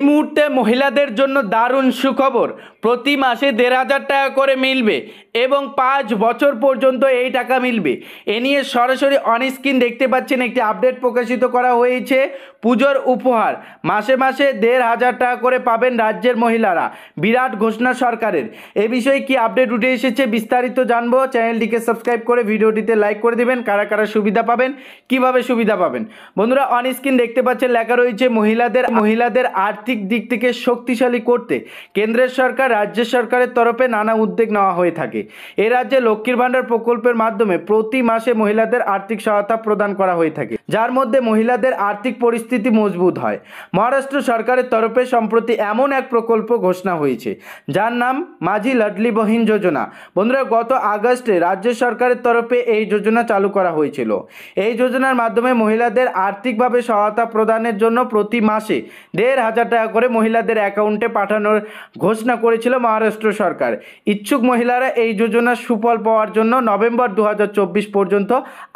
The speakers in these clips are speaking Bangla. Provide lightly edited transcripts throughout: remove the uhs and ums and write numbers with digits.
মুহূর্তে মহিলাদের জন্য দারুণ সুখবর। প্রতি মাসে ১৫০০ টাকা করে মিলবে এবং ৫ বছর পর্যন্ত এই টাকা মিলবে। এ নিয়ে সরাসরি অনস্ক্রিন দেখতে পাচ্ছেন একটি আপডেট প্রকাশিত করা হয়েছে। পুজোর উপহার মাসে মাসে ১৫০০ টাকা করে পাবেন রাজ্যের মহিলারা। বিরাট ঘোষণা সরকারের। এ বিষয়ে কি আপডেট উঠে এসেছে বিস্তারিত জানবো। চ্যানেলটিকে সাবস্ক্রাইব করে ভিডিওটিতে লাইক করে দিবেন। কারা কারা সুবিধা পাবেন, কিভাবে সুবিধা পাবেন। বন্ধুরা, অনস্ক্রিন দেখতে পাচ্ছেন লেখা রয়েছে মহিলাদের আর্থিক দিক থেকে শক্তিশালী করতে কেন্দ্রের সরকার রাজ্য সরকারের তরফে নানা উদ্যোগ নেওয়া হয়ে থাকে। এ রাজ্যে লক্ষ্মীর ভাণ্ডার প্রকল্পের মাধ্যমে প্রতি মাসে মহিলাদের আর্থিক সহায়তা প্রদান করা হয়ে থাকে, যার মধ্যে মহিলাদের আর্থিক পরিস্থিতি মজবুত হয়। মহারাষ্ট্র সরকারের তরফে সম্প্রতি এমন এক প্রকল্প ঘোষণা হয়েছে যার নাম মাঝি লাডলি বহিন যোজনা। বন্ধুরা, গত আগস্টে রাজ্য সরকারের তরফে এই যোজনা চালু করা হয়েছিল। এই যোজনার মাধ্যমে মহিলাদের আর্থিকভাবে সহায়তা প্রদানের জন্য প্রতি মাসে ১৫০০ টাকা করে মহিলাদের অ্যাকাউন্টে পাঠানোর ঘোষণা করেছিল মহারাষ্ট্র সরকার। ইচ্ছুক মহিলারা এই যোজনার সুফল পাওয়ার জন্য নভেম্বর ২০২৪ পর্যন্ত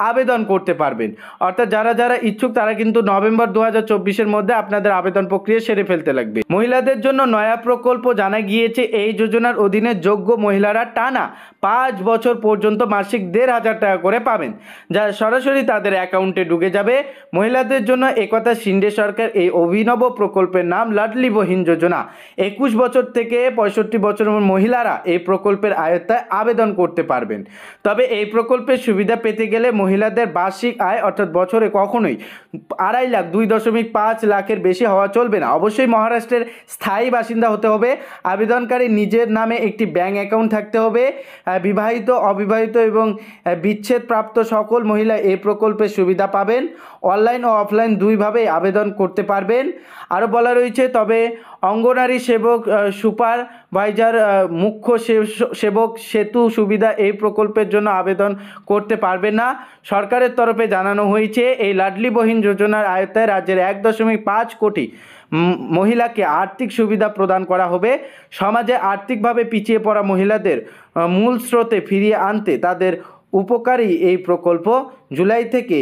আবেদন করতে পারবেন। অর্থাৎ যারা যারা ইচ্ছুক তারা কিন্তু নভেম্বর ২০২৪-এর মধ্যে আপনাদের আবেদন প্রক্রিয়া সেরে ফেলতে লাগবে। মহিলাদের জন্য নয়া প্রকল্প জানা গিয়েছে। এই যোজনার অধীনে যোগ্য মহিলারা টানা ৫ বছর পর্যন্ত মাসিক ১৫০০ টাকা করে পাবেন, যা সরাসরি তাদের অ্যাকাউন্টে ঢুকে যাবে। মহিলাদের জন্য একথা শিন্ডে সরকার এই অভিনব প্রকল্পের নাম লাডলি বহিন যোজনা। ২১ বছর থেকে ৬৫ বছরের মহিলারা এই প্রকল্পের আওতায় আবেদন করতে পারবেন। তবে এই প্রকল্পের সুবিধা পেতে গেলে মহিলাদের বার্ষিক আয় অর্থাৎ বছরে কখনোই ২.৫ লাখ ২.৫ লাখের বেশি হওয়া চলবে না। অবশ্যই মহারাষ্ট্রের স্থায়ী বাসিন্দা হতে হবে। আবেদনকারী নিজের নামে একটি ব্যাংক অ্যাকাউন্ট থাকতে হবে। বিবাহিত, অবিবাহিত এবং বিচ্ছেদপ্রাপ্ত সকল মহিলা এই প্রকল্পের সুবিধা পাবেন। অনলাইন ও অফলাইন দুইভাবেই আবেদন করতে পারবেন। আরও বলা রয়েছে, তবে অঙ্গনারী সেবক, সুপারভাইজার, মুখ্য সেবক সেতু সুবিধা এই প্রকল্পের জন্য আবেদন করতে পারবেন না। সরকারের তরফে জানানো হয়েছে এই লাডলি বহিন যোজনার আওতায় রাজ্যের ১.৫ কোটি মহিলাকে আর্থিক সুবিধা প্রদান করা হবে। সমাজে আর্থিকভাবে পিছিয়ে পড়া মহিলাদের মূল স্রোতে ফিরিয়ে আনতে তাদের উপকারী এই প্রকল্প। জুলাই থেকে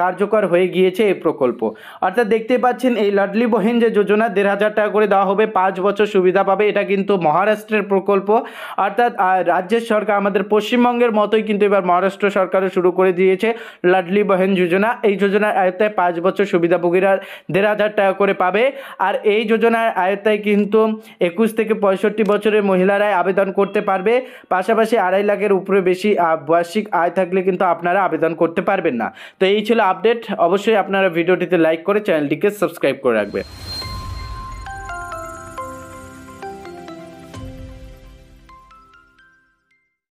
কার্যকর হয়ে গিয়েছে এই প্রকল্প। অর্থাৎ দেখতে পাচ্ছেন এই লাডলি বহিন যে যোজনা ১৫০০ টাকা করে দেওয়া হবে, ৫ বছর সুবিধা পাবে। এটা কিন্তু মহারাষ্ট্রের প্রকল্প। অর্থাৎ রাজ্যের সরকার আমাদের পশ্চিমবঙ্গের মতোই কিন্তু এবার মহারাষ্ট্র সরকারও শুরু করে দিয়েছে লাডলি বহিন যোজনা। এই যোজনার আওতায় 5 বছর সুবিধাভোগীরা ১৫০০ টাকা করে পাবে। আর এই যোজনার আওতায় কিন্তু ২১ থেকে ৬৫ বছরের মহিলারাই আবেদন করতে পারবে। পাশাপাশি ২.৫ লাখের উপরে বেশি বার্ষিক আয় থাকলে কিন্তু আপনারা আবেদন করতে পারবেন না। তো এই ছিল আপডেট। অবশ্যই আপনারা ভিডিওটিতে লাইক করে চ্যানেলটিকে সাবস্ক্রাইব করে রাখবেন।